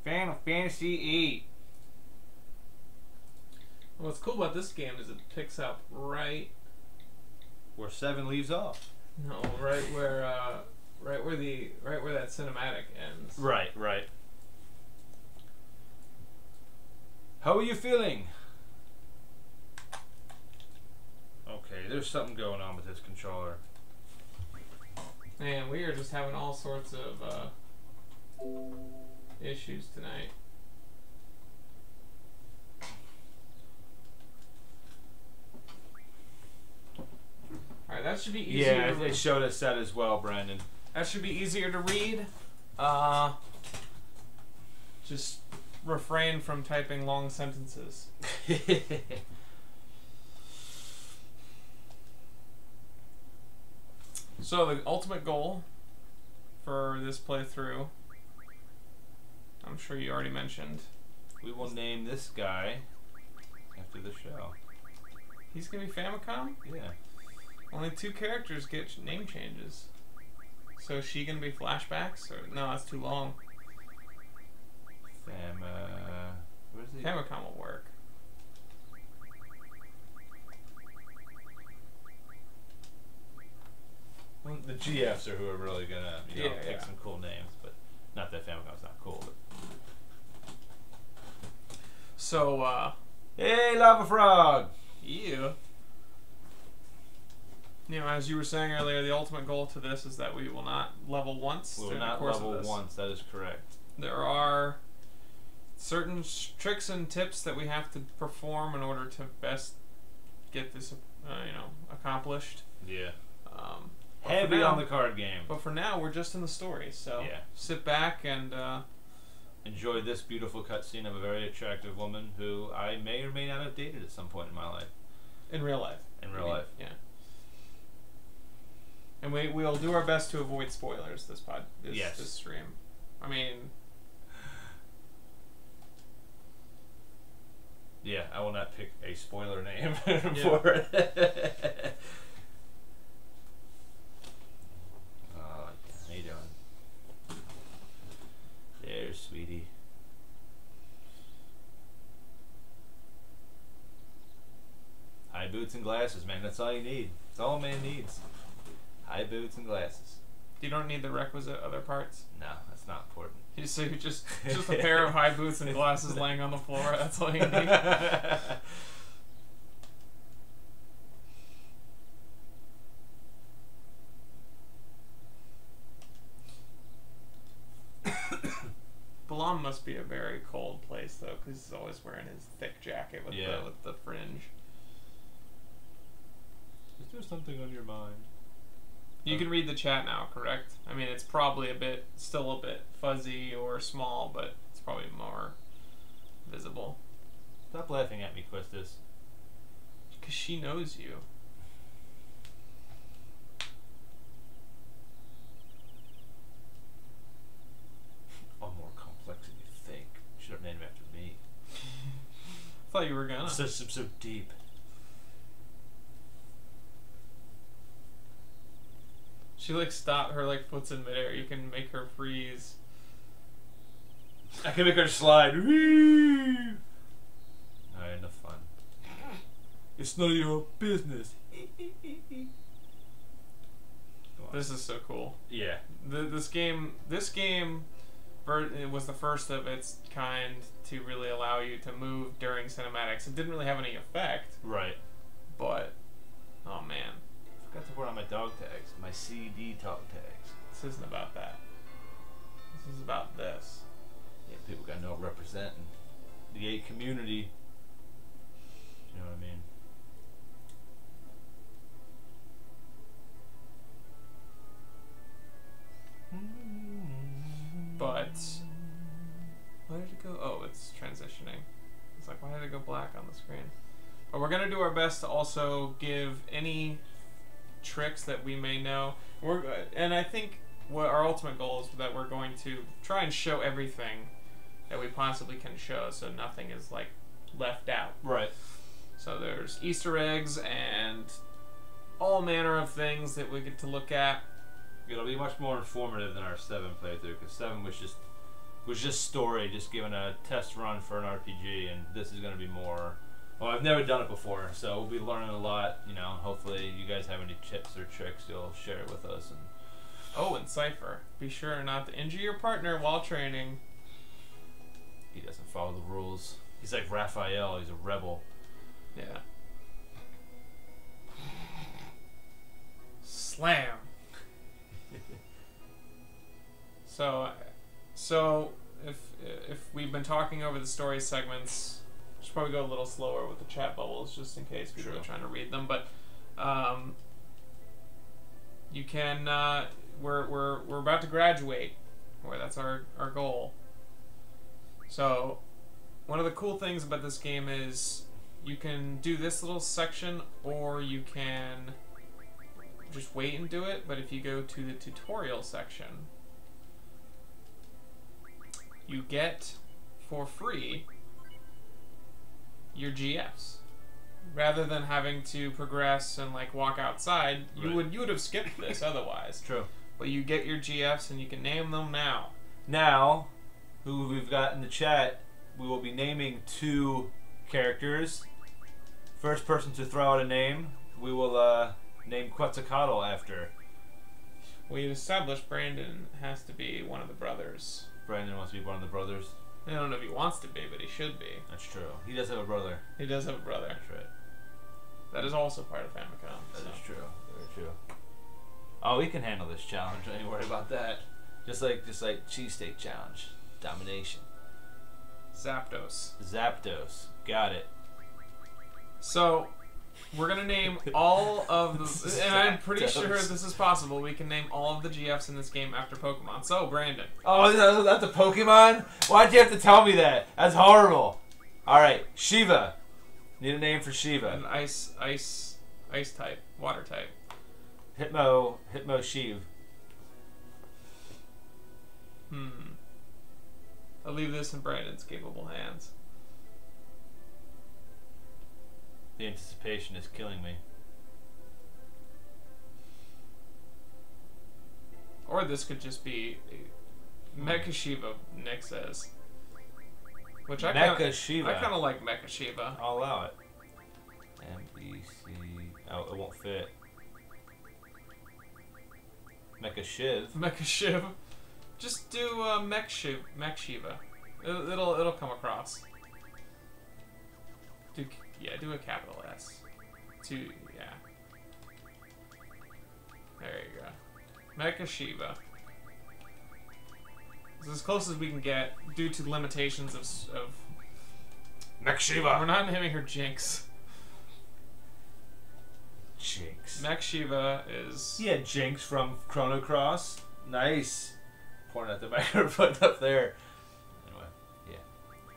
Final Fantasy VIII. What's cool about this game is it picks up right where 7 leaves off. No, right where that cinematic ends. Right. How are you feeling? Okay, there's something going on with this controller. Man, we are just having all sorts of issues tonight. Alright, that should be easier. Yeah, it showed us that as well, Brandon. That should be easier to read. Just refrain from typing long sentences. So the ultimate goal for this playthrough, I'm sure you already mentioned. We will name this guy after the show. He's gonna be Famicom? Yeah. Only 2 characters get name changes. So is she gonna be flashbacks? Or no, that's too long. Where's the Famicom will work. Well, the GFs are who are really gonna, pick some cool names, but not that Famicom's not cool. But so, hey, Lava Frog! you know, as you were saying earlier, the ultimate goal to this is that we will not level once. We will not level once. That is correct. There are certain tricks and tips that we have to perform in order to best get this, accomplished. Yeah. But Heavy now, on the card game. But for now, we're just in the story. So yeah. Sit back and enjoy this beautiful cutscene of a very attractive woman who I may or may not have dated at some point in my life. In real life. In real life. Yeah. And we'll do our best to avoid spoilers this stream. I mean, yeah, I will not pick a spoiler name for it. How you doing? There's sweetie. High boots and glasses, man. That's all you need. That's all a man needs. High boots and glasses. You don't need the requisite other parts? No, that's not important. So you just a pair of high boots and glasses laying on the floor, that's all you need? Balam must be a very cold place, though, because he's always wearing his thick jacket with the fringe. Is there something on your mind? You can read the chat now, correct? I mean, it's probably still a bit fuzzy or small, but it's probably more visible. Stop laughing at me, Quistis. Because she knows you. I'm more complex than you think. You should have named him after me. I thought you were gonna. So deep. She stopped, her foot's in midair. You can make her freeze. I can make her slide. Alright, enough fun. It's none of your business. This is so cool. Yeah. This game it was the first of its kind to really allow you to move during cinematics. It didn't really have any effect. Right. But, oh man. I forgot to put on my dog tags, my CD dog tags. This isn't about that. This is about this. Yeah, people gotta know representing the VIII community. You know what I mean? But why did it go? Oh, it's transitioning. It's like, why did it go black on the screen? But we're gonna do our best to also give any tricks that we may know. And I think what our ultimate goal is that we're going to try and show everything that we possibly can show, so nothing is left out. Right. So there's Easter eggs and all manner of things that we get to look at. It'll be much more informative than our 7 playthrough, because 7 was just was just story, just giving a test run for an RPG, and this is going to be more. Well, I've never done it before, so we'll be learning a lot. You know, hopefully you guys have any tips or tricks, you'll share it with us. And oh, and Cypher, be sure not to injure your partner while training. he doesn't follow the rules. He's like Raphael. He's a rebel. Yeah. Slam. So if we've been talking over the story segments, should probably go a little slower with the chat bubbles just in case people are trying to read them. But you can. We're about to graduate, or that's our goal. So one of the cool things about this game is you can do this little section, or you can just wait and do it. But if you go to the tutorial section, you get for free your GFs. Rather than having to progress and like walk outside, you would have skipped this otherwise. True. But you get your GFs and you can name them now. Now, who we've got in the chat, we will be naming 2 characters. First person to throw out a name, we will name Quetzalcoatl after. We've established Brandon has to be one of the brothers. Brandon wants to be one of the brothers. I don't know if he wants to be, but he should be. That's true. He does have a brother. He does have a brother. That's right. That is also part of Famicom. That is true. Very true. Oh, we can handle this challenge. Don't you worry about that. Just like cheesesteak challenge. Domination. Zapdos. Zapdos. Got it. So, we're going to name all of the... And I'm pretty sure this is possible. We can name all of the GFs in this game after Pokemon. So, Brandon. Oh, that's a Pokemon? Why'd you have to tell me that? That's horrible. Alright, Shiva. Need a name for Shiva. An ice type. Water type. Hitmo Shiv. I'll leave this in Brandon's capable hands. The anticipation is killing me. Or this could just be Mecha Shiva, Nick says. Which I kind of like Mecha Shiva. I'll allow it. MBC. Oh, it won't fit. Mecha Shiv. Mecha Shiv. Just do Mech Shiva. It'll come across. Do a capital S. Yeah. There you go. Mecha Shiva. This is as close as we can get due to limitations of Mech Shiva. We're not naming her Jinx. Jinx. Mech Shiva is... Yeah, Jinx from Chrono Cross. Nice. Pointing at the microphone up there. Anyway, yeah.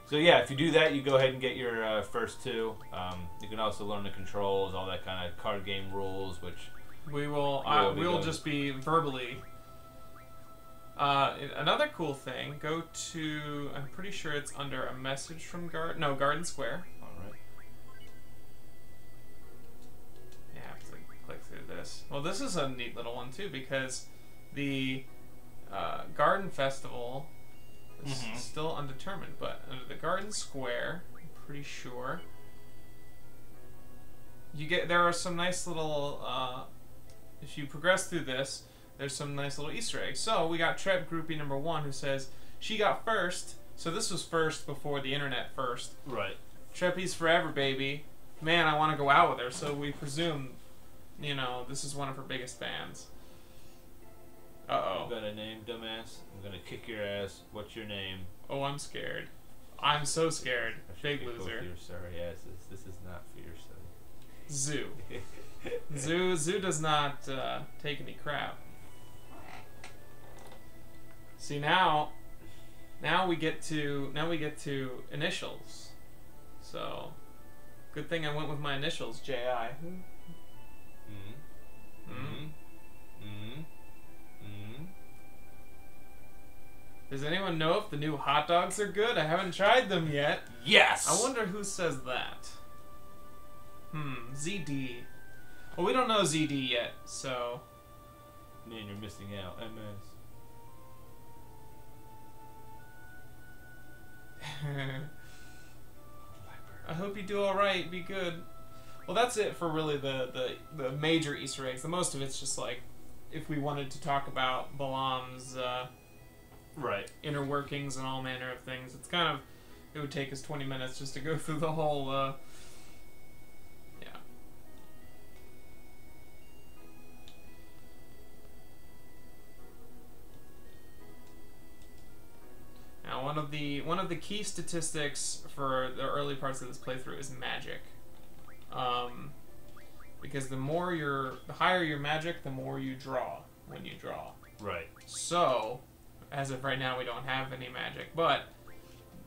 So yeah, if you do that, you go ahead and get your first 2. You can also learn the controls, all that kind of card game rules, which we will just be verbally. Another cool thing, go to, I'm pretty sure it's under a message from Garden Square. Alright. You have to click through this. Well, this is a neat little one too, because the Garden Festival is still undetermined, but under the Garden Square, I'm pretty sure, there are some nice little, if you progress through this, there's some nice little Easter eggs. So we got Treb Groupie number 1 who says, she got first, so this was first before the internet first. Right. Treppy's forever, baby. Man, I want to go out with her, so we presume, this is one of her biggest fans. Uh-oh. You got a name, dumbass? I'm gonna kick your ass. What's your name? Oh, I'm scared. I'm so scared. Big loser. Your sorry asses. This is not for your son. Zoo. Zoo does not take any crap. See, now we get to initials. So, good thing I went with my initials, J.I. Does anyone know if the new hot dogs are good? I haven't tried them yet. Yes! I wonder who says that. ZD. Well, we don't know ZD yet, so... Man, you're missing out. MS. I hope you do all right. Be good. Well, that's it for really the major Easter eggs. The most of it's just like if we wanted to talk about Balaam's right inner workings and all manner of things. It's kind of, it would take us 20 minutes just to go through the whole. Yeah. Now, one of the key statistics for the early parts of this playthrough is magic. Because the higher your magic, the more you draw when you draw. Right. So, as of right now, we don't have any magic, but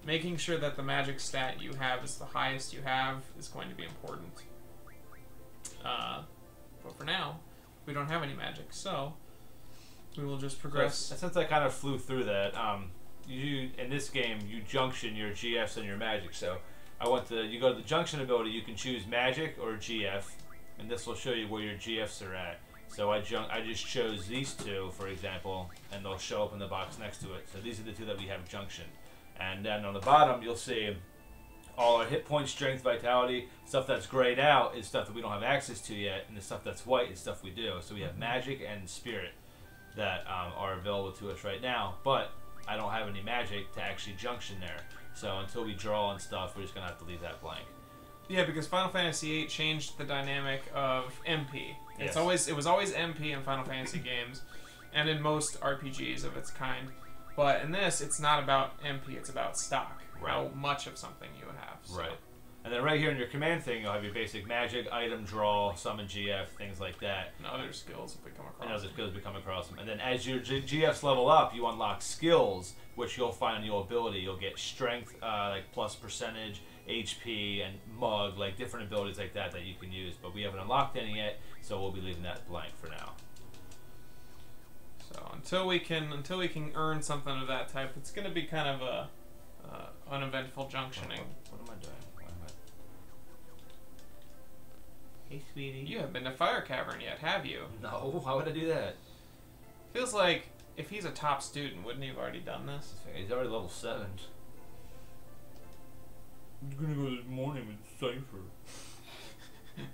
making sure that the magic stat you have is the highest you have is going to be important. But for now, we don't have any magic, so we will just progress. Since I kind of flew through that, you in this game you junction your GFs and your magic. So you go to the junction ability, you can choose magic or GF, and this will show you where your GFs are at. So I just chose these two, for example, and they'll show up in the box next to it. So these are the two that we have junction. And then on the bottom, you'll see all our hit points, strength, vitality. Stuff that's grayed out is stuff that we don't have access to yet, and the stuff that's white is stuff we do. So we have magic and spirit that are available to us right now, but I don't have any magic to actually junction there. So until we draw and stuff, we're just going to have to leave that blank. Yeah, because Final Fantasy VIII changed the dynamic of MP. Yes. It was always MP in Final Fantasy games, and in most RPGs of its kind. But in this, it's not about MP, it's about stock. Right. How much of something you have. So. Right. And then right here in your command thing, you'll have your basic magic, item, draw, summon GF, things like that. And other skills if we come across And other skills we come across them. And then as your GFs level up, you unlock skills, which you'll find in your ability. You'll get strength, like plus percentage, HP, and mug, like different abilities like that you can use. But we haven't unlocked any yet, so we'll be leaving that blank for now. So until we can earn something of that type, it's going to be kind of a uneventful junctioning. What am I doing? Hey, sweetie. You haven't been to Fire Cavern yet, have you? No, how would I do that? Feels like if he's a top student, wouldn't he have already done this? He's already level 7. I'm gonna go this morning with Cypher.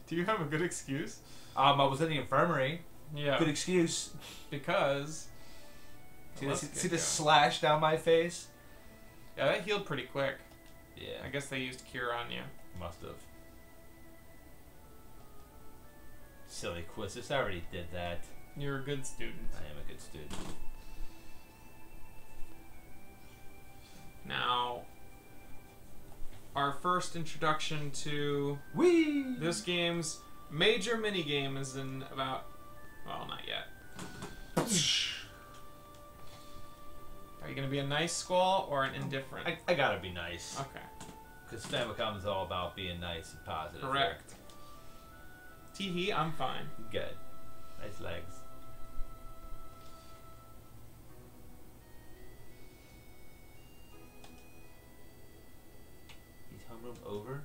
Do you have a good excuse? I was in the infirmary. Yeah. Good excuse. Because... See the slash down my face? Yeah, that healed pretty quick. Yeah. I guess they used Cure on you. Must have. Silly quizzes. I already did that. You're a good student. I am a good student. Now, our first introduction to this game's major minigame is in about... Well, not yet. Are you going to be a nice squall or an indifferent? I gotta be nice. Okay. Because Famicom is all about being nice and positive. Correct. Teehee, I'm fine. Good. Nice legs. Is homeroom over?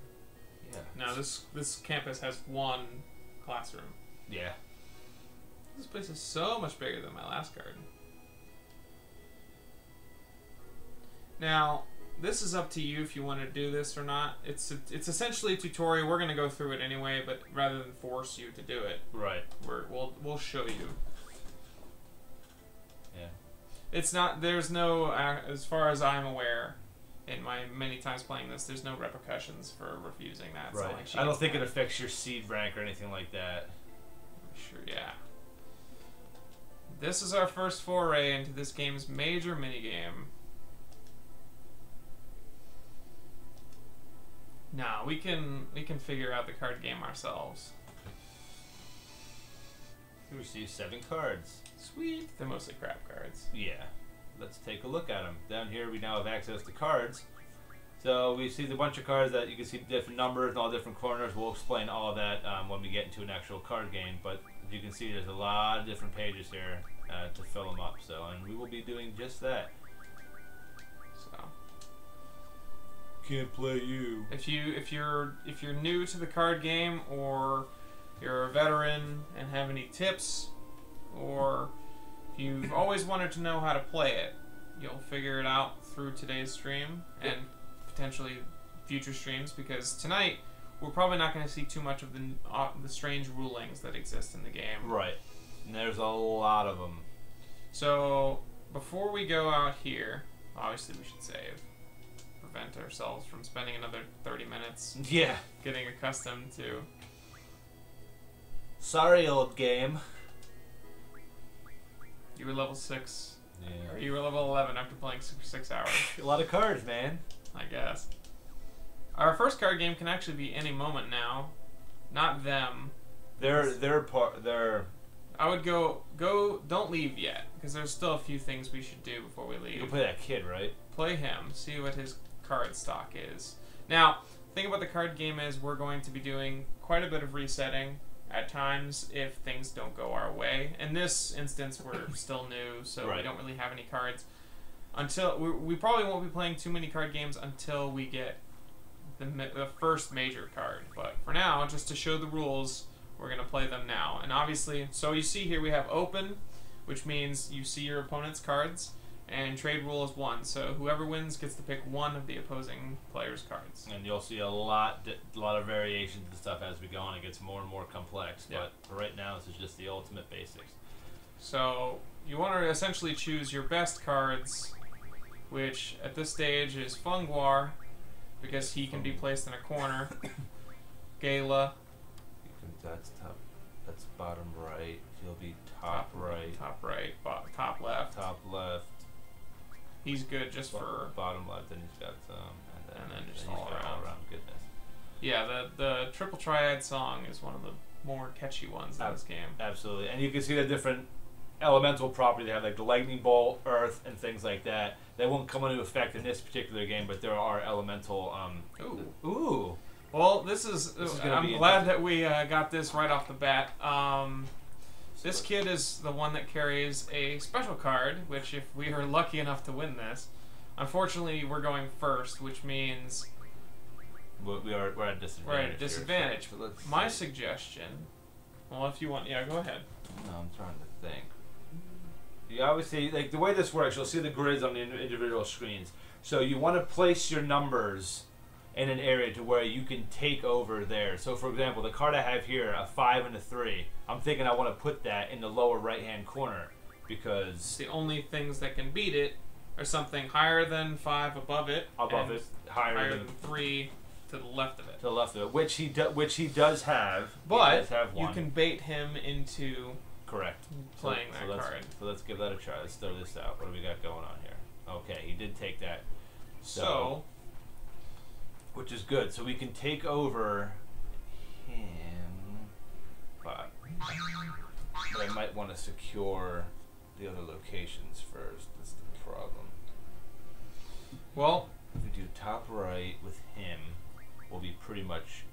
Yeah. Now, this campus has one classroom. Yeah. This place is so much bigger than my last garden. Now, this is up to you if you want to do this or not. It's essentially a tutorial. We're going to go through it anyway, but rather than force you to do it, Right. we'll show you. Yeah. It's not. There's no. As far as I'm aware, in my many times playing this, there's no repercussions for refusing that. It's not Right. like she I don't gets think it mad. affects your seed rank or anything like that. Sure. Yeah. This is our first foray into this game's major minigame. Nah, we can figure out the card game ourselves. You receive 7 cards. Sweet. They're mostly crap cards. Yeah. Let's take a look at them. Down here we now have access to cards. So we see a bunch of cards that you can see different numbers and all different corners. We'll explain all of that when we get into an actual card game. But as you can see, there's a lot of different pages here to fill them up. So, and we will be doing just that. So Can't play you. if you're new to the card game, or you're a veteran and have any tips, or if you've always wanted to know how to play it, you'll figure it out through today's stream. And potentially future streams, because tonight we're probably not going to see too much of the strange rulings that exist in the game. Right. And there's a lot of them. So before we go out here, obviously we should save. Prevent ourselves from spending another 30 minutes Yeah. getting accustomed to. Sorry, old game. You were level 6. Yeah. Or you were level 11 after playing for 6 hours. A lot of cards, man. I guess. Our first card game can actually be any moment now. Not them. They're I would go don't leave yet, because there's still a few things we should do before we leave. You can play that kid, right? Play him, see what his card stock is. Now, the thing about the card game is we're going to be doing quite a bit of resetting at times if things don't go our way. In this instance, we're still new, so Right. we don't really have any cards. Until we probably won't be playing too many card games until we get the first major card. But for now, just to show the rules, we're going to play them now. And obviously, so you see here we have open, which means you see your opponent's cards, and trade rule is 1. So whoever wins gets to pick one of the opposing player's cards. And you'll see a lot of variations and stuff as we go on. It gets more and more complex. Yeah. But for right now, this is just the ultimate basics. So you want to essentially choose your best cards, which at this stage is Funguar, because he can be placed in a corner. Gala. That's top. That's bottom right. He'll be top right. Top right. Top left. Top left. He's good just for... Bottom left, and he's got And then just he's all got around. goodness. Yeah, the Triple Triad song is one of the more catchy ones in this game. Absolutely. And you can see the different elemental property they have, like the lightning bolt, earth, and things like that. They won't come into effect in this particular game, but there are elemental... Ooh. Well, this is I'm glad that we got this right off the bat. This kid is the one that carries a special card, which if we are lucky enough to win this, unfortunately we're going first, which means we're at disadvantage. We're at a disadvantage. Here, so my suggestion, well, if you want, yeah, go ahead. No, I'm trying to think. You obviously, like the way this works, you'll see the grids on the individual screens. So you want to place your numbers in an area to where you can take over there. So for example, the card I have here, a 5 and a 3, I'm thinking I want to put that in the lower right hand corner, because the only things that can beat it are something higher than 5 above it, higher than 3 to the left of it. To the left of it, which he does have. But he does have one. You can bait him into correct playing that card. So let's give that a try. Let's throw this out. What do we got going on here? Okay, he did take that. So which is good. So we can take over him, but I might want to secure the other locations first. That's the problem. Well, if we do top right with him, we'll be pretty much.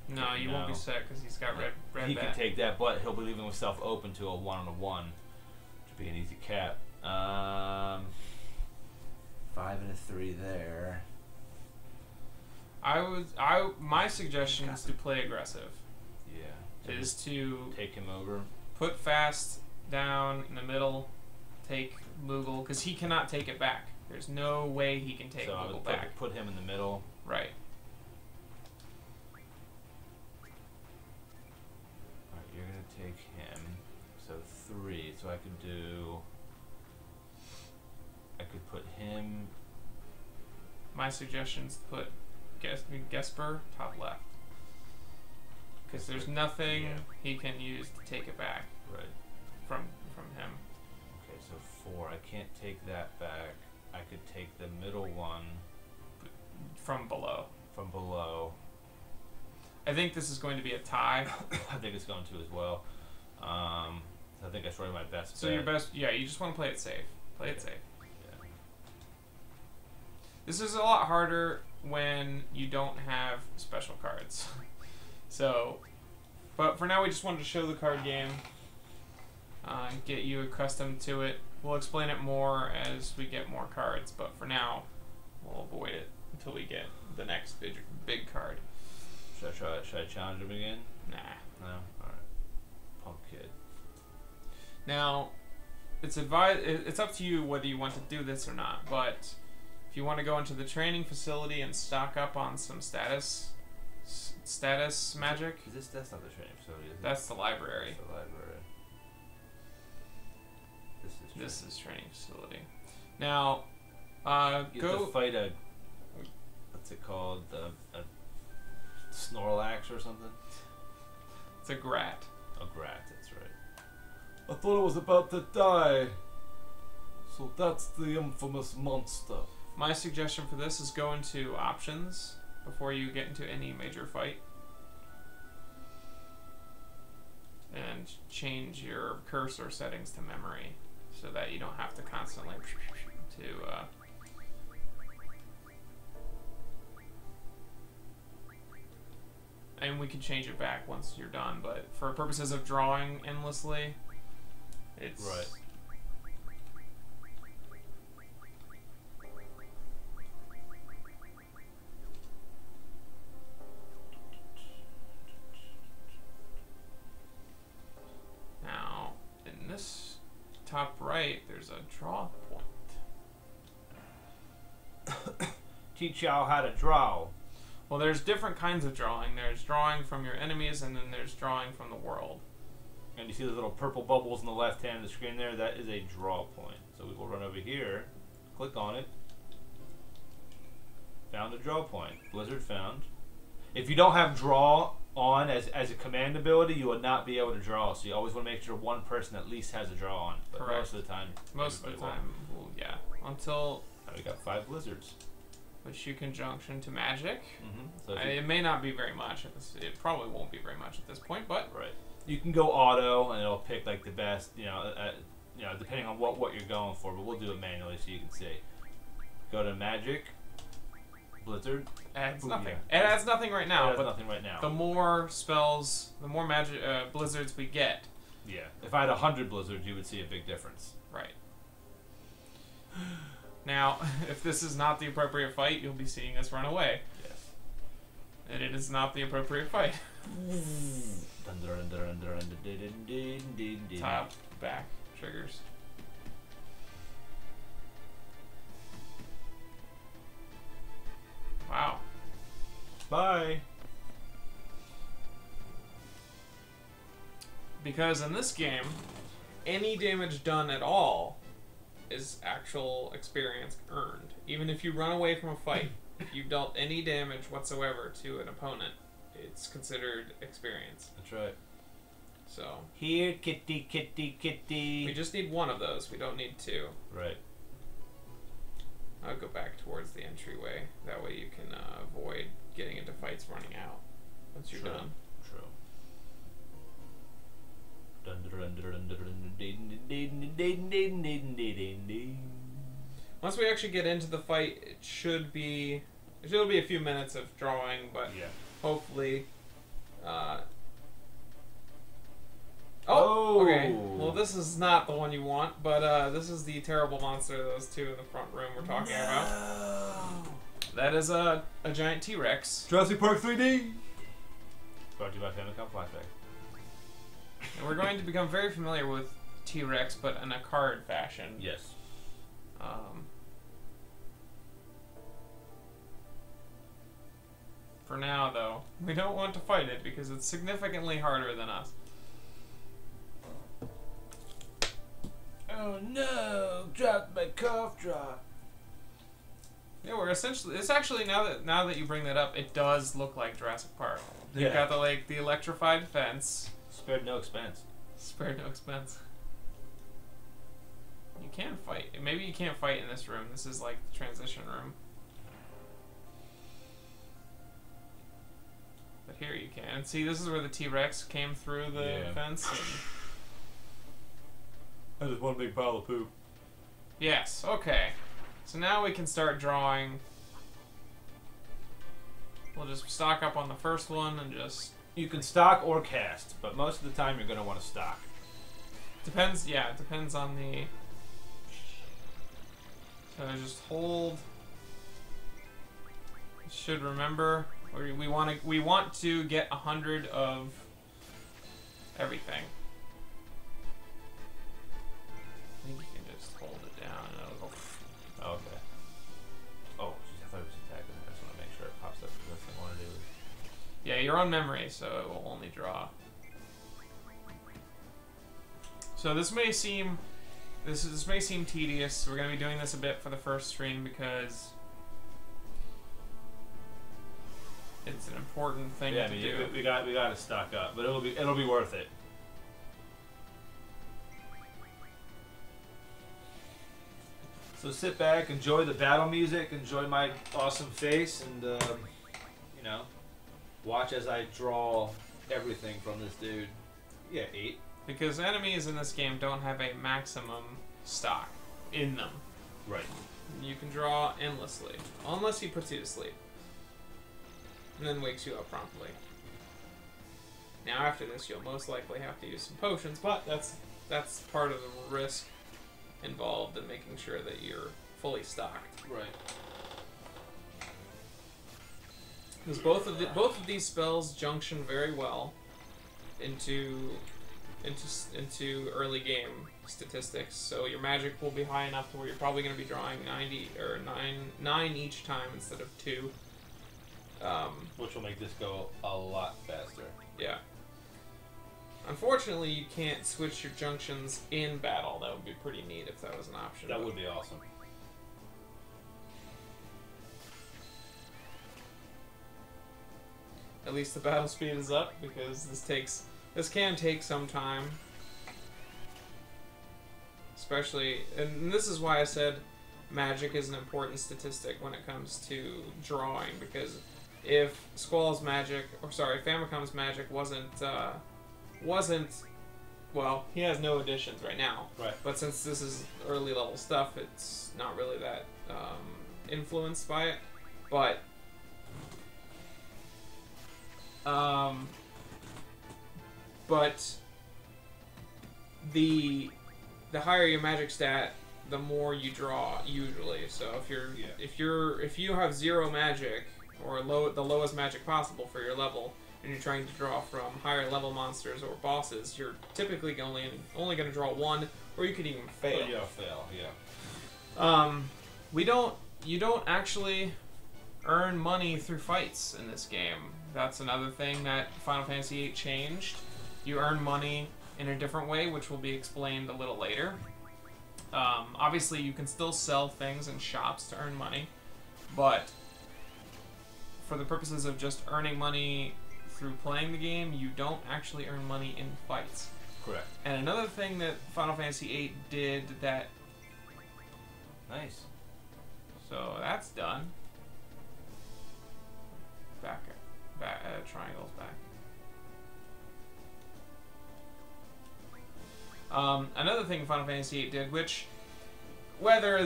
No, you won't be set because he's got red. He can take that, but he'll be leaving himself open to a 1-on-1, which would be an easy cap. 5 and a 3 there. My suggestion is to play aggressive. Yeah. Is to take him over. Put fast down in the middle. Take Moogle, because he cannot take it back. There's no way he can take Moogle back. Put him in the middle. Right. Alright, you're gonna take him. So 3. So I could put him. My suggestion is to put Gesper top left, because there's nothing he can use to take it back. Right. From him. Okay, so 4. I can't take that back. I could take the middle one. From below. From below. I think this is going to be a tie. I think it's going to as well. I think that's probably my best. So your best, yeah. You just want to play it safe. Play it safe. Yeah. This is a lot harder when you don't have special cards. So, but for now we just wanted to show the card game, get you accustomed to it. We'll explain it more as we get more cards, but for now we'll avoid it until we get the next big card. Should I try it? Should I challenge him again? Nah. No? Alright. Punk kid. Now, it's up to you whether you want to do this or not, but If you want to go into the training facility and stock up on some status magic. That's not the training facility, is it? That's the library. That's the library. This is training facility. Now, you have to fight a, what's it called? A Snorlax or something? It's a Grat. A Grat, that's right. I thought I was about to die. So that's the infamous monster. My suggestion for this is go into options before you get into any major fight. And change your cursor settings to memory so that you don't have to constantly and we can change it back once you're done, but for purposes of drawing endlessly, it's right. Now, in this top right, there's a draw point. Teach y'all how to draw. Well, there's different kinds of drawing. There's drawing from your enemies, and then there's drawing from the world. And you see the little purple bubbles on the left hand of the screen there? That is a draw point. So we will run over here, click on it. Found a draw point. Blizzard found. If you don't have draw on as a command ability, you will not be able to draw. So you always want to make sure one person at least has a draw on. But correct. Most of the time. Most of the time, well, yeah. Until. Now we got 5 blizzards. Which you can junction to magic. So it may not be very much. It probably won't be very much at this point, but right. You can go auto, and it'll pick like the best. Depending on what you're going for. But we'll do it manually so you can see. Go to magic. Blizzard. Adds nothing. Yeah. It adds nothing right now. It adds nothing right now. The more spells, the more magic blizzards we get. Yeah. If I had 100 blizzards, you would see a big difference. Right. Now, if this is not the appropriate fight, you'll be seeing us run away. Yes. And it is not the appropriate fight. Top, back, triggers. Wow. Bye. Because in this game, any damage done at all is actual experience earned. Even if you run away from a fight, if you've dealt any damage whatsoever to an opponent, it's considered experience. That's right. So here, kitty, kitty, kitty. We just need one of those. We don't need 2. Right. I'll go back towards the entryway. That way you can avoid getting into fights running out once you're done. True. Once we actually get into the fight, it'll be a few minutes of drawing, but yeah. Hopefully. Okay. Well, this is not the one you want, but this is the terrible monster those 2 in the front room we're talking about. That is a giant T-Rex. Jurassic Park 3D. Brought to you by Famicom Flashback. And we're going to become very familiar with T-Rex, but in a card fashion. Yes. For now, though, we don't want to fight it because it's significantly harder than us. Oh no! Dropped my cough drop. Yeah, it's actually now that you bring that up, it does look like Jurassic Park. Yeah. You've got the electrified fence. Spared no expense. Spared no expense. You can fight. Maybe you can't fight in this room. This is like the transition room. But here you can. And see, this is where the T-Rex came through the fence. I just one big pile of poop. Yes, okay. So now we can start drawing. We'll just stock up on the first one and just... You can stock or cast, but most of the time you're going to want to stock. Depends, yeah, it depends on the... So just hold... Should remember, we want to get 100 of everything. I think you can just hold it down and it'll go... Okay. yeah, you're on memory, so it will only draw. So this may seem tedious. We're gonna be doing this a bit for the first stream because it's an important thing Yeah, I to mean, do. we got to stock up, but it'll be worth it. So sit back, enjoy the battle music, enjoy my awesome face, and you know, watch as I draw everything from this dude. Yeah, 8. Because enemies in this game don't have a maximum stock in them. Right. You can draw endlessly, unless he puts you to sleep, and then wakes you up promptly. Now after this, you'll most likely have to use some potions, but that's part of the risk involved in making sure that you're fully stocked. Right. Because both of these spells junction very well into early game statistics. So your magic will be high enough to where you're probably going to be drawing 90 or 9 each time instead of 2. Which will make this go a lot faster. Yeah. Unfortunately, you can't switch your junctions in battle. That would be pretty neat if that was an option. That would be awesome. At least the battle speed is up because this can take some time. Especially, and this is why I said magic is an important statistic when it comes to drawing, because if Squall's magic, or sorry, Famicom's magic wasn't, well, he has no additions right now. Right. But since this is early level stuff, it's not really that influenced by it. But the higher your magic stat, the more you draw usually. So if you have 0 magic or the lowest magic possible for your level, and you're trying to draw from higher level monsters or bosses, you're typically only going to draw 1, or you could even fail. Oh, yeah, fail. Yeah. You don't actually earn money through fights in this game. That's another thing that Final Fantasy VIII changed. You earn money in a different way, which will be explained a little later. Obviously, you can still sell things in shops to earn money, but for the purposes of just earning money through playing the game, you don't actually earn money in fights. Correct. And another thing that Final Fantasy VIII did that... Nice. So that's done. Triangle's back. Another thing Final Fantasy VIII did, which, whether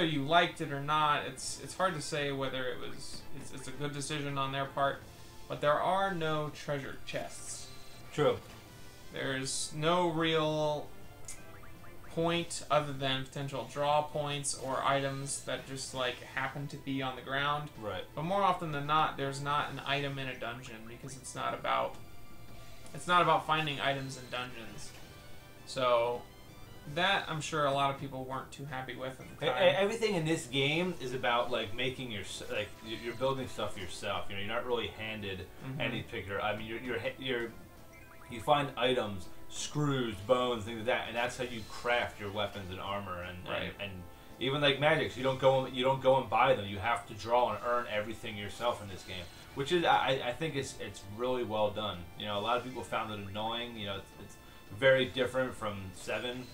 you liked it or not, it's hard to say whether it's a good decision on their part, but there are no treasure chests. True. There's no real point other than potential draw points or items that just like happen to be on the ground. Right. But more often than not, there's not an item in a dungeon because it's not about finding items in dungeons. So that I'm sure a lot of people weren't too happy with at the time. Everything in this game is about like making you're building stuff yourself. You know, you're not really handed any particular. I mean, you find items, screws, bones, things like that, and that's how you craft your weapons and armor and even like magics. You don't go and buy them. You have to draw and earn everything yourself in this game, which is I think it's really well done. You know, a lot of people found it annoying. You know, it's very different from 7,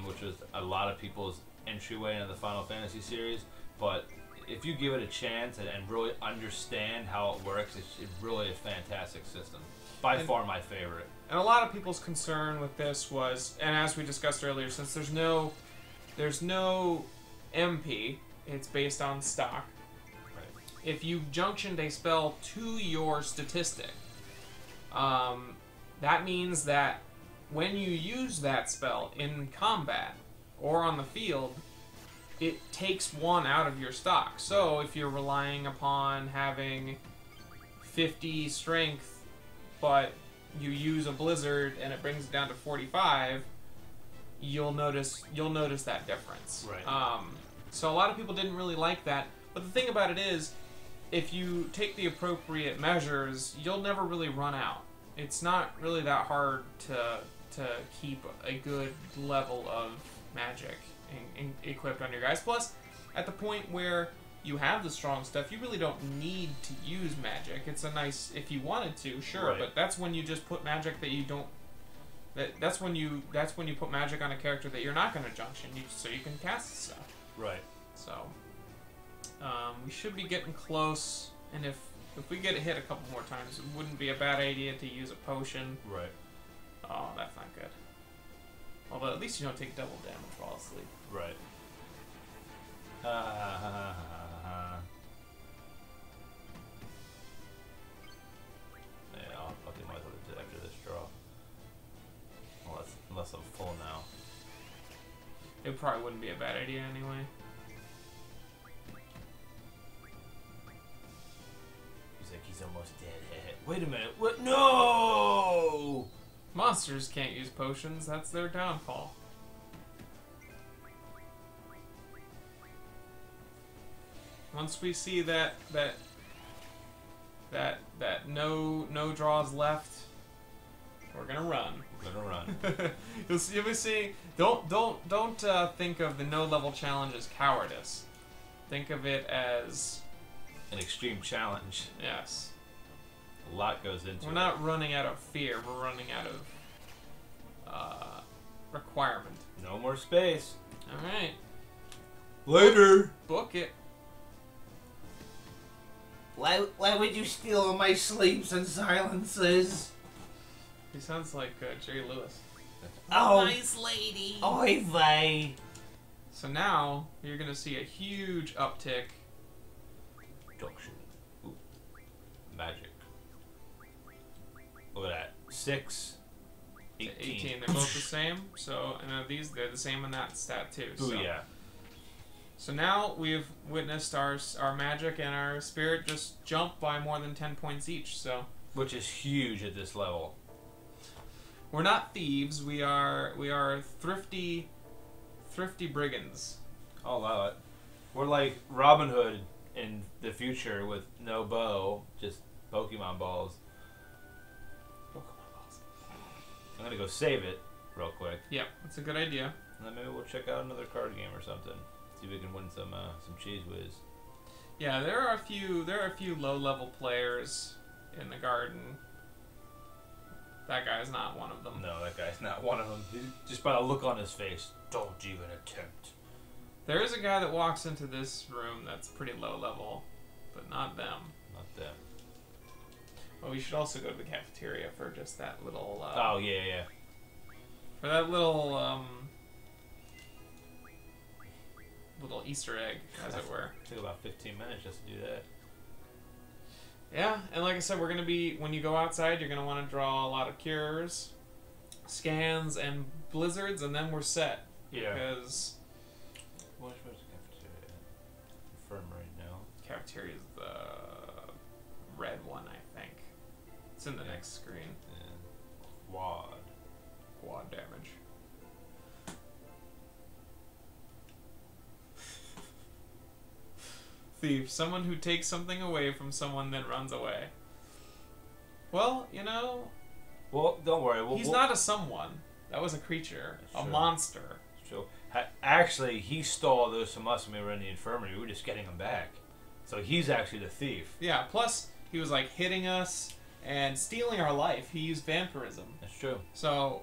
which was a lot of people's entryway into the Final Fantasy series. But if you give it a chance and really understand how it works, it's really a fantastic system. By far my favorite. And a lot of people's concern with this was, and as we discussed earlier, since there's no MP, it's based on stock. Right. If you junctioned a spell to your statistic, that means that when you use that spell in combat or on the field, it takes 1 out of your stock. So if you're relying upon having 50 strength, but you use a blizzard and it brings it down to 45, you'll notice that difference. Right. So a lot of people didn't really like that. But the thing about it is, if you take the appropriate measures, you'll never really run out. It's not really that hard to keep a good level of magic equipped on your guys. Plus, at the point where you have the strong stuff, you really don't need to use magic. It's a nice, if you wanted to, sure, right. but that's when you just put magic that you don't. That's when you put magic on a character that you're not going to junction, so you can cast stuff. Right. So, we should be getting close, and if we get hit a couple more times, it wouldn't be a bad idea to use a potion. Right. Oh, that's not good. Although at least you don't take double damage while asleep. Right. Yeah, I'll do my other after this draw. Unless I'm full now. It probably wouldn't be a bad idea anyway. He's like, he's almost dead. Wait a minute. What? No! Monsters can't use potions. That's their downfall. Once we see that no draws left, we're gonna run. We're gonna run. You'll be seeing. Don't think of the no level challenge as cowardice. Think of it as An extreme challenge. yes. A lot goes into it. We're not running out of fear. We're running out of requirement. No more space. All right, Later. book it. Why would you steal all my sleeps and silences? He sounds like Jerry Lewis. Oh, Nice lady. oy vey. So now you're gonna see a huge uptick. Junction. Ooh. Magic. Look at that. 6. 18. They're both the same. So, and they're the same in that stat too. Ooh, So. yeah. So now we've witnessed our magic and our spirit just jump by more than 10 points each. So Which is huge at this level. we're not thieves. We are thrifty brigands. I'll allow it. We're like Robin Hood in the future with no bow, just Pokemon balls. I'm gonna go save it real quick, Yep, that's a good idea. and then maybe we'll check out another card game or something. See if we can win some cheese whiz. Yeah, there are a few low level players in the garden. That guy's not one of them. No, that guy's not one of them. Just by the look on his face, don't even attempt. There is a guy that walks into this room that's pretty low level, but not them. Not them. Well, we should also go to the cafeteria for just that little. Oh yeah. For that little little Easter egg, as it were. It took about 15 minutes just to do that. Yeah, and like I said, we're gonna be when you go outside, you're gonna want to draw a lot of cures, scans, and blizzards, and then we're set. Yeah. Because Where's the cafeteria? Infirmary now. cafeteria is the red one, I think. It's in the next screen. And quad. Quad damage. Thief, someone who takes something away from someone then runs away. Well, you know, Well, don't worry. he's not a someone. That was a creature, That's a true. monster. So, actually, he stole those from us when we were in the infirmary. We were just getting them back. So he's actually the thief. Yeah, plus he was like hitting us and stealing our life. He used vampirism. That's true. So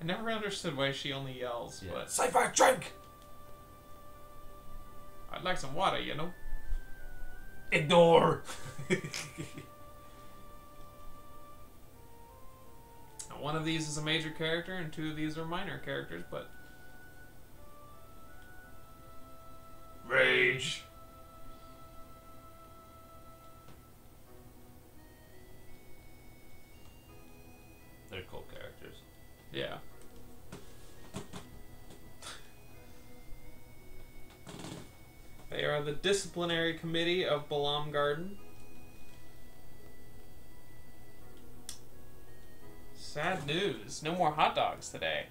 I never understood why she only yells, but Cypher, drink! I'd like some water, you know? Ignore! Now, one of these is a major character and two of these are minor characters, but Rage! They're cool characters. yeah. They are the disciplinary committee of Balam Garden. Sad news. No more hot dogs today.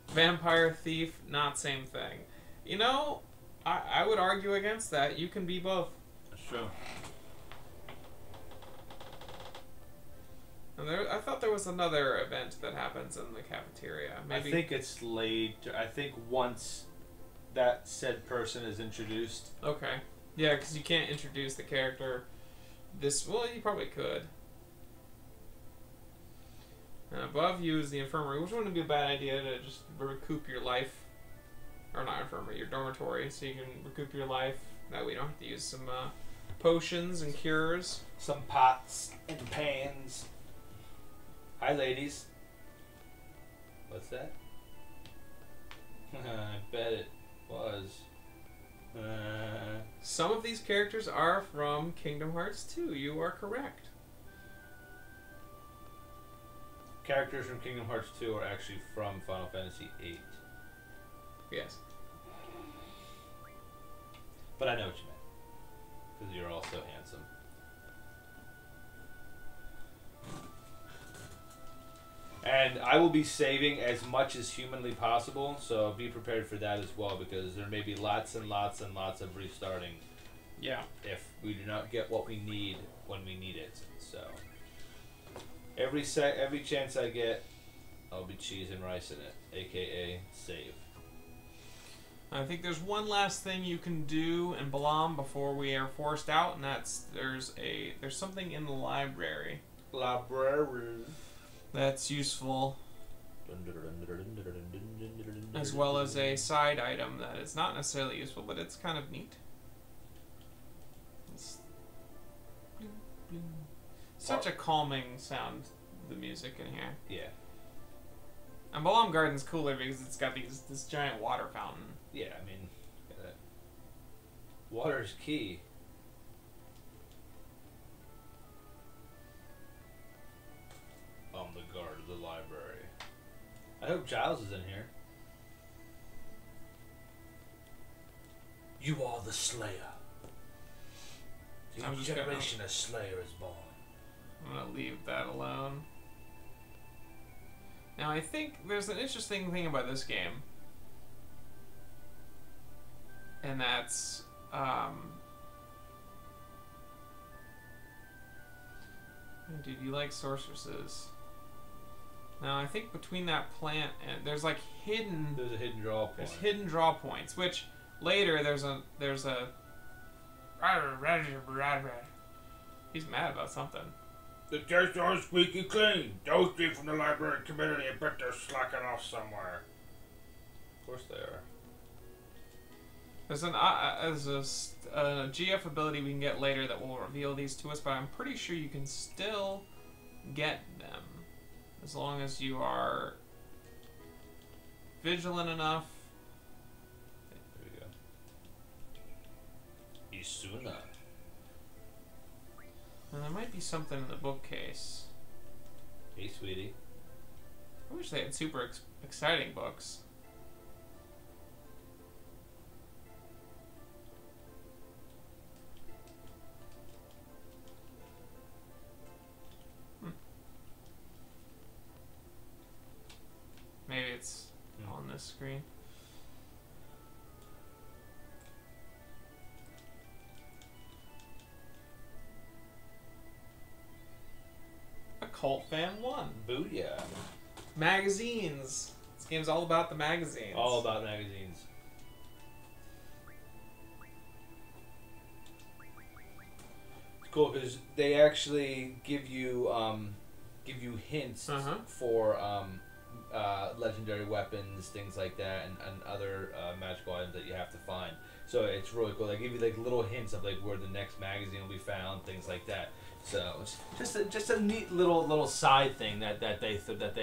Vampire thief, not same thing. You know, I would argue against that. You can be both. That's true. And I thought there was another event that happens in the cafeteria. Maybe. I think it's later. I think once that said person is introduced. Okay. Yeah, because you can't introduce the character. Well, you probably could. And above you is the infirmary, which wouldn't be a bad idea to just recoup your life. Or not infirmary, your dormitory, so you can recoup your life. That way you don't have to use some potions and cures. Some pots and pans. Hi, ladies. What's that? I bet it was. Some of these characters are from Kingdom Hearts 2. You are correct. Characters from Kingdom Hearts 2 are actually from Final Fantasy VIII. Yes. But I know what you meant. Because you're all so handsome. And I will be saving as much as humanly possible, so be prepared for that as well, because there may be lots and lots and lots of restarting. Yeah. If we do not get what we need when we need it. So every chance I get, I'll be cheese and rice in it, aka save. I think there's one last thing you can do in Balam before we are forced out, and that's there's something in the library. Library. That's useful, as well as a side item that is not necessarily useful, but it's kind of neat. It's such a calming sound, the music in here. Yeah. And Balam Garden's cooler because it's got this giant water fountain. Yeah, I mean, water's key. On the guard of the library. I hope Giles is in here. You are the Slayer. The generation of Slayer is born. I'm gonna leave that alone. Now I think there's an interesting thing about this game. And that's dude, you like sorceresses. Now I think between that plant and there's a hidden draw point. There's hidden draw points, which later there's a he's mad about something. The desks are squeaky clean. Those three from the library community, I bet they're slacking off somewhere. Of course they are. There's a GF ability we can get later that will reveal these to us, but I'm pretty sure you can still get them as long as you are vigilant enough. There we go. Isuna. And there might be something in the bookcase. Hey, sweetie. I wish they had super exciting books. Maybe it's on this screen. Occult Fan 1. Booyah. Magazines. This game's all about the magazines. All about magazines. It's cool because they actually give you hints for legendary weapons, things like that, and other magical items that you have to find. So it's really cool. They give you little hints of where the next magazine will be found, things like that. So it's just a neat little side thing that they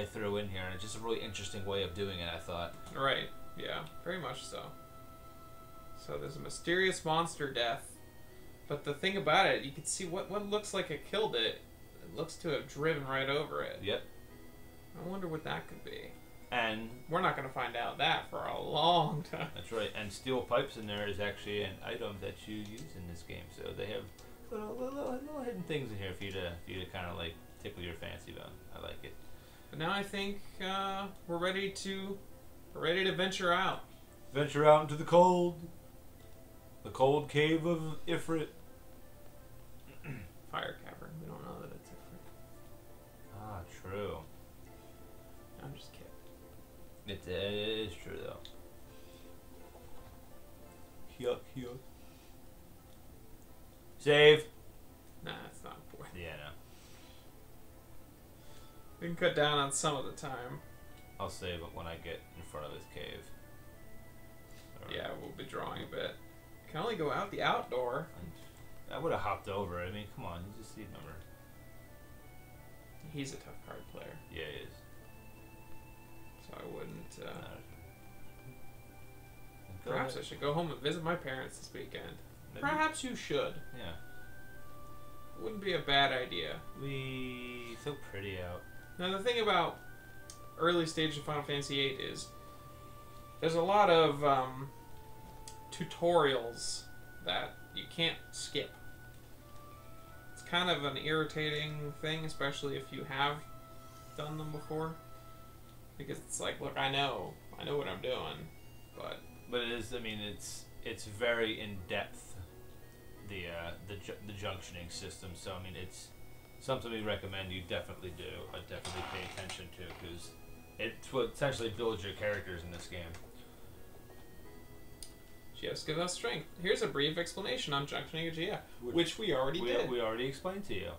threw in here, and it's just a really interesting way of doing it, I thought. Right. Yeah. Very much so. So there's a mysterious monster death, but the thing about it, you can see what looks like it killed it. It looks to have driven right over it. Yep. I wonder what that could be. And we're not going to find out that for a long time. That's right. And steel pipes in there is actually an item that you use in this game. So they have little hidden things in here for you to kind of tickle your fancy bone. I like it. But now I think we're ready to venture out. Venture out into the cold. The cold cave of Ifrit. Fire Cavern. We don't know that it's different. Ah, true. I'm just kidding. It is true though. Yuck, yuck. Save. Nah, it's not important. Yeah, no. We can cut down on some of the time. I'll save it when I get in front of this cave. Alright. Yeah, we'll be drawing a bit. Can only go out the outdoor. I would have hopped over it. I mean, come on, he's a seed number. He's a tough card player, Yeah, he is. so I wouldn't. Go Perhaps I ahead. should go home and visit my parents this weekend. Maybe- Perhaps you should. Yeah. Wouldn't be a bad idea. We so pretty out. Now the thing about early stage of Final Fantasy VIII is there's a lot of tutorials that you can't skip. It's kind of an irritating thing, especially if you have done them before, because it's like, look, I know what I'm doing, but But it is. I mean, it's very in depth. The junctioning system. So I mean, it's something we recommend you definitely do. I definitely pay attention to because it's what essentially builds your characters in this game. GFs give us strength. Here's a brief explanation on junctioning your GF, which we already did. We already explained to you.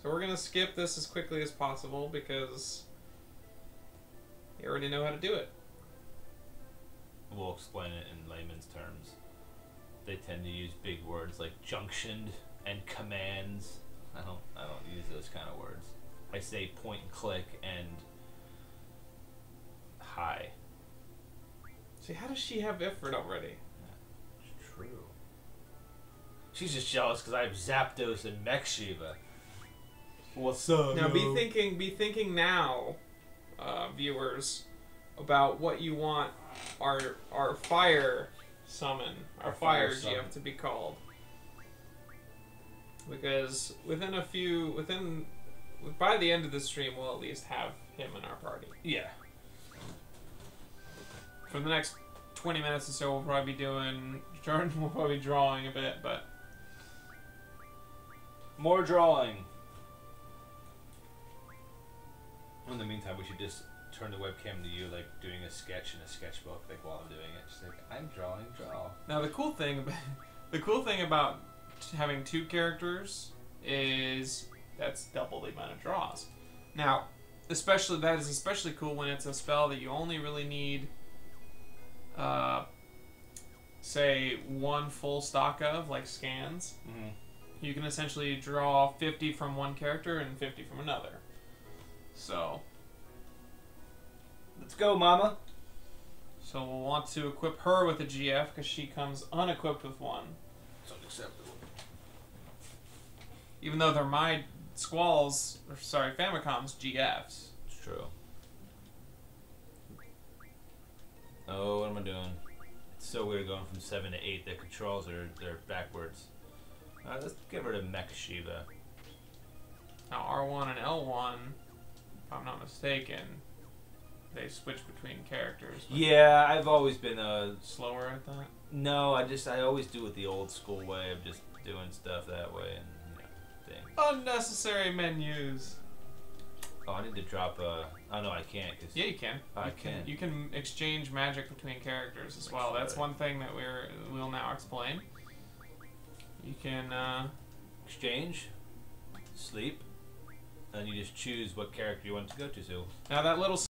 So we're gonna skip this as quickly as possible because you already know how to do it. We'll explain it in layman's terms. They tend to use big words like junctioned and commands. I don't use those kind of words. I say point and click and hi. See, how does she have Ifrit already? It's true. She's just jealous because I have Zapdos and Mech Shiva. What's up? Now be thinking now, viewers, about what you want our fire summon, our fire GF to be called. Because by the end of the stream, we'll at least have him in our party. Yeah. For the next 20 minutes or so, we'll probably be drawing a bit, but More drawing. In the meantime, we should just turn the webcam to you, like doing a sketch in a sketchbook, like while I'm doing it. Just like I'm drawing, draw. now the cool thing about having two characters is that's double the amount of draws. Now, that is especially cool when it's a spell that you only really need, say, one full stock of, like scans. Mm-hmm. You can essentially draw 50 from one character and 50 from another. So Let's go, Mama. So we'll want to equip her with a GF because she comes unequipped with one. It's unacceptable. Even though they're my Famicom's GFs. It's true. Oh, what am I doing? It's so weird going from 7 to 8. The controls they're backwards. Let's get rid of Mech Shiva. Now R1 and L1, if I'm not mistaken, they switch between characters. Yeah, I've always been Slower at that? No, I always do it the old school way of just doing stuff that way and things. Unnecessary menus. Oh, I need to drop oh no, I can't. Cause Yeah, you can. I can. You can exchange magic between characters as well. That's one thing that we'll now explain. You can exchange, sleep, and you just choose what character you want to go to. So now that little